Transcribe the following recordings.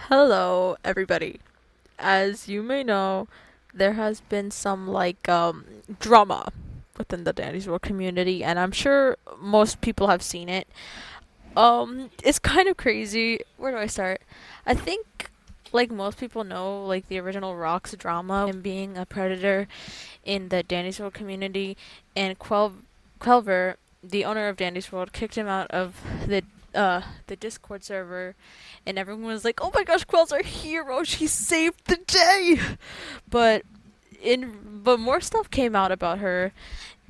Hello, everybody. As you may know, there has been some drama within the Danny's World community, and I'm sure most people have seen it. It's kind of crazy. Where do I start? I think, like most people know, like the original Rocks drama and being a predator in the Danny's World community, and Quelver, the owner of Danny's World, kicked him out of the Discord server, and everyone was like, "Oh my gosh, Quell's our hero! She saved the day!" But but more stuff came out about her,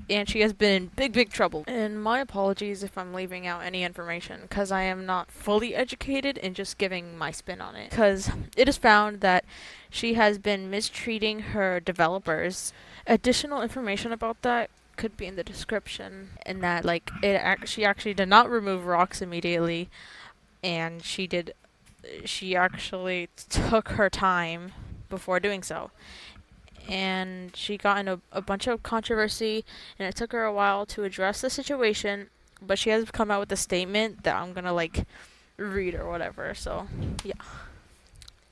and she has been in big trouble. And my apologies if I'm leaving out any information, because I am not fully educated and just giving my spin on it. Because it is found that she has been mistreating her developers. Additional information about that could be in the description, and that she actually did not remove rocks immediately, and she actually took her time before doing so, and she got in a bunch of controversy, and it took her a while to address the situation, but she has come out with a statement that I'm gonna read or whatever. So yeah.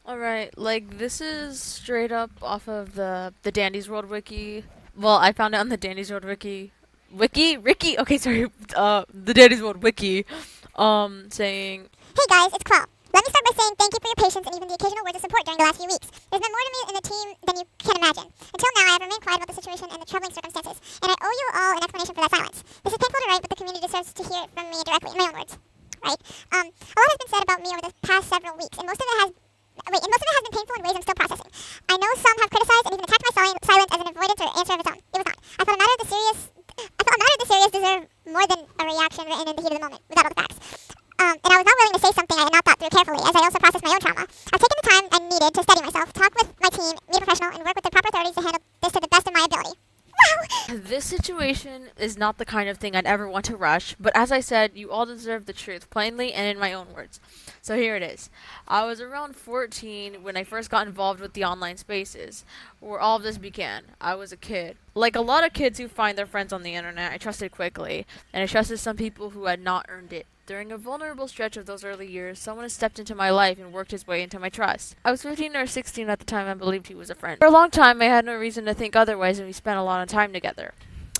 Alright, this is straight up off of the Dandy's World wiki. Well, I found it on the Dandy's World wiki. Ricky? Okay, sorry. The Dandy's World wiki. Saying, Hey guys, it's Qwel. Let me start by saying thank you for your patience and even the occasional words of support during the last few weeks. There's been more to me in the team than you can imagine. Until now, I have remained quiet about the situation and the troubling circumstances, and I owe you all an explanation for that silence. This is painful to write, but the community deserves to hear it from me directly, in my own words. Right? A lot has been said about me over the past several weeks, and most of it has been painful in ways I'm still processing. I know some have criticized and even attacked my silence as an avoidance or answer of its own. It was not. I felt a matter of the serious deserve more than a reaction written in the heat of the moment, without all the facts. And I was not willing to say something I had not thought through carefully, as I also processed my own trauma. I've taken the time I needed to steady myself, talk with my team, meet a professional, and work with the proper authorities to handle this to the best of my ability. Wow! this situation is not the kind of thing I'd ever want to rush, but as I said, you all deserve the truth, plainly and in my own words. So here it is. I was around 14 when I first got involved with the online spaces, where all of this began. I was a kid. Like a lot of kids who find their friends on the internet, I trusted quickly, and I trusted some people who had not earned it. During a vulnerable stretch of those early years, someone has stepped into my life and worked his way into my trust. I was 15 or 16 at the time and believed he was a friend. For a long time, I had no reason to think otherwise, and we spent a lot of time together.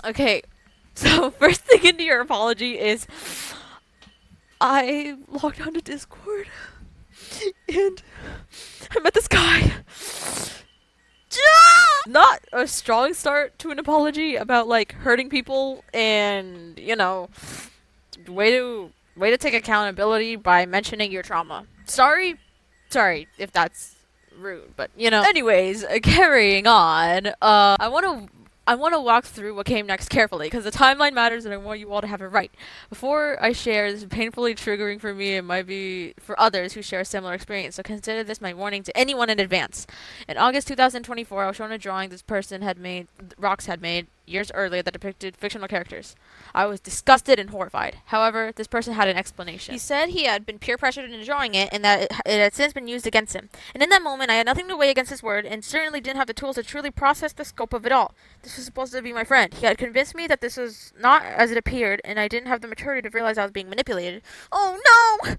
Okay, so first thing into your apology is I logged onto Discord and I met this guy. Not a strong start to an apology about hurting people, and way to take accountability by mentioning your trauma. Sorry if that's rude, but Anyways, carrying on. I want to walk through what came next carefully, because the timeline matters and I want you all to have it right. Before I share, this is painfully triggering for me and might be for others who share a similar experience, so consider this my warning to anyone in advance. In August 2024, I was shown a drawing Rox had made years earlier that depicted fictional characters. I was disgusted and horrified. However, this person had an explanation. He said he had been peer pressured into drawing it and that it had since been used against him. And in that moment, I had nothing to weigh against his word and certainly didn't have the tools to truly process the scope of it all. This was supposed to be my friend. He had convinced me that this was not as it appeared, and I didn't have the maturity to realize I was being manipulated. Oh no!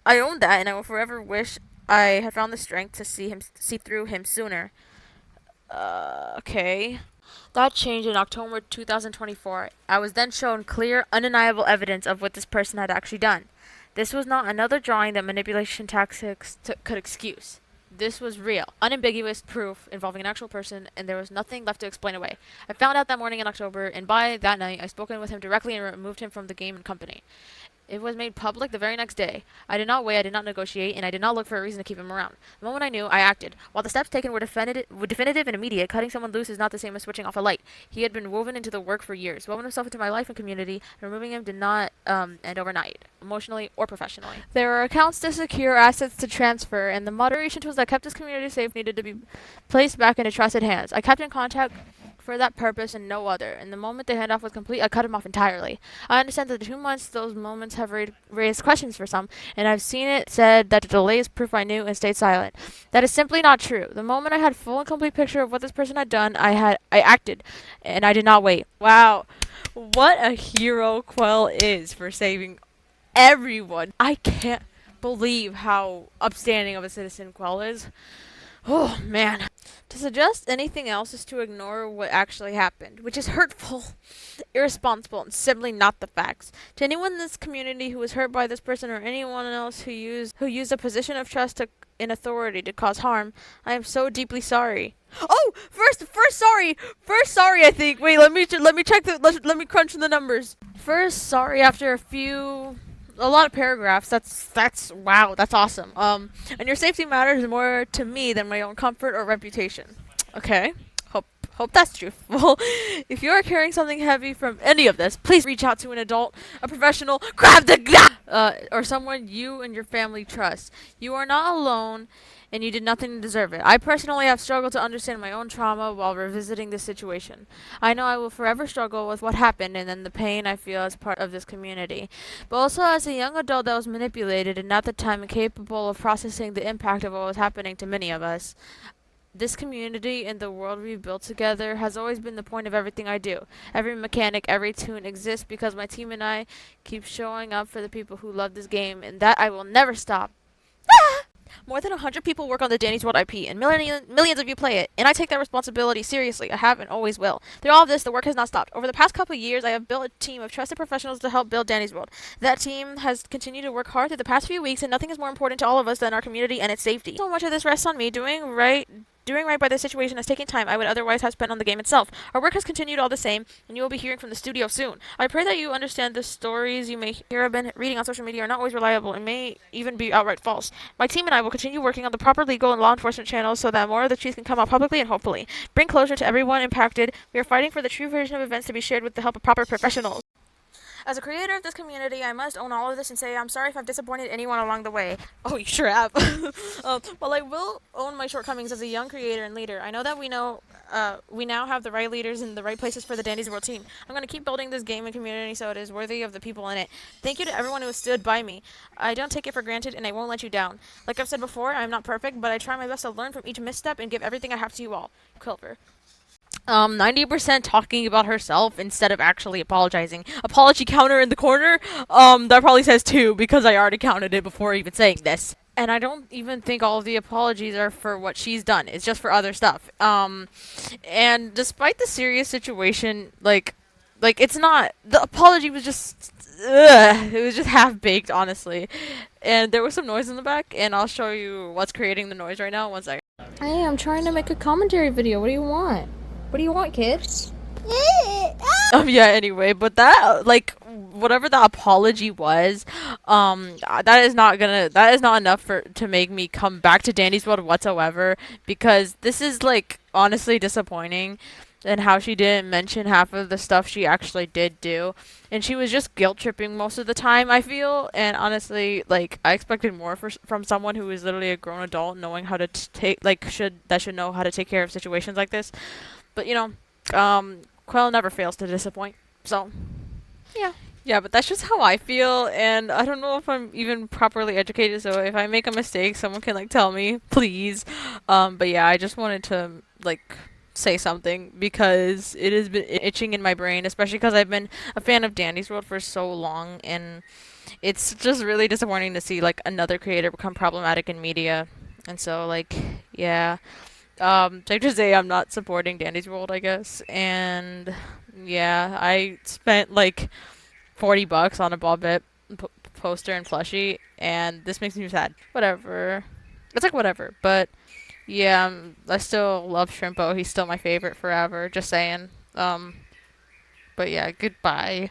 I own that, and I will forever wish I had found the strength to see through him sooner. Okay. That changed in October 2024. I was then shown clear, undeniable evidence of what this person had actually done. This was not another drawing that manipulation tactics could excuse. This was real, unambiguous proof involving an actual person, and there was nothing left to explain away. I found out that morning in October, and by that night, I spoken with him directly and removed him from the game and company. It was made public the very next day. I did not wait, I did not negotiate, and I did not look for a reason to keep him around. The moment I knew, I acted. While the steps taken were definitive and immediate, cutting someone loose is not the same as switching off a light. He had been woven into the work for years, woven himself into my life and community, and removing him did not end overnight, emotionally or professionally. There were accounts to secure, assets to transfer, and the moderation tools that kept this community safe needed to be placed back into trusted hands. I kept in contact for that purpose and no other. And the moment the handoff was complete, I cut him off entirely. I understand that the 2 months, those moments have raised questions for some, and I've seen it said that the delay is proof I knew and stayed silent. That is simply not true. The moment I had full and complete picture of what this person had done, I acted, and I did not wait. Wow, what a hero Qwel is for saving everyone. I can't believe how upstanding of a citizen Qwel is. Oh man. To suggest anything else is to ignore what actually happened, which is hurtful, irresponsible, and simply not the facts. To anyone in this community who was hurt by this person or anyone else who used a position of trust in authority to cause harm, I am so deeply sorry. Oh, first sorry. I think. Wait, let me check let me crunch the numbers. First sorry after a lot of paragraphs. That's wow. That's awesome. And your safety matters more to me than my own comfort or reputation. Okay. Hope that's truthful. If you are carrying something heavy from any of this, please reach out to an adult, a professional, grab the or someone you and your family trust. You are not alone, and you did nothing to deserve it. I personally have struggled to understand my own trauma while revisiting this situation. I know I will forever struggle with what happened and then the pain I feel as part of this community. But also as a young adult that was manipulated and at the time incapable of processing the impact of what was happening to many of us. This community and the world we've built together has always been the point of everything I do. Every mechanic, every tune exists because my team and I keep showing up for the people who love this game, and that I will never stop. More than 100 people work on the Danny's World IP, and millions of you play it, and I take that responsibility seriously. I have and always will. Through all of this, the work has not stopped. Over the past couple of years, I have built a team of trusted professionals to help build Danny's World. That team has continued to work hard through the past few weeks, and nothing is more important to all of us than our community and its safety. So much of this rests on me doing right by the situation has taken time I would otherwise have spent on the game itself. Our work has continued all the same, and you will be hearing from the studio soon. I pray that you understand the stories you may hear have been reading on social media are not always reliable and may even be outright false. My team and I will continue working on the proper legal and law enforcement channels so that more of the truth can come out publicly and hopefully bring closure to everyone impacted. We are fighting for the true version of events to be shared with the help of proper professionals. As a creator of this community, I must own all of this and say I'm sorry if I've disappointed anyone along the way. Oh, you sure have. While I will own my shortcomings as a young creator and leader, I know that we now have the right leaders in the right places for the Dandy's World team. I'm going to keep building this game and community so it is worthy of the people in it. Thank you to everyone who has stood by me. I don't take it for granted and I won't let you down. Like I've said before, I'm not perfect, but I try my best to learn from each misstep and give everything I have to you all. Quilver. 90% talking about herself instead of actually apologizing. Apology counter in the corner. That probably says 2 because I already counted it before even saying this. And I don't even think all of the apologies are for what she's done. It's just for other stuff. And despite the serious situation, like it's not. The apology was just. It was just half baked, honestly. And there was some noise in the back, and I'll show you what's creating the noise right now. One second. Hey, I'm trying to make a commentary video. What do you want? What do you want, kid? Yeah, anyway, but that, like, whatever the apology was, that is not enough to make me come back to Danny's World whatsoever, because this is, like, honestly disappointing, and how she didn't mention half of the stuff she actually did do, and she was just guilt-tripping most of the time, I feel, and honestly, like, I expected more from someone who is literally a grown adult, knowing how to should know how to take care of situations like this. But, you know, Qwel never fails to disappoint. So, yeah. Yeah, but that's just how I feel, and I don't know if I'm even properly educated, so if I make a mistake, someone can, like, tell me, please. But yeah, I just wanted to, like, say something, because it has been itching in my brain, especially because I've been a fan of Dandy's World for so long, and it's just really disappointing to see, like, another creator become problematic in media. And so, like, yeah. Safe to say I'm not supporting Dandy's World, I guess. And yeah, I spent like $40 on a Bob Bit poster and plushie, and this makes me sad. Whatever. It's like whatever, but yeah, I still love Shrimpo. He's still my favorite forever. Just saying. But yeah, goodbye.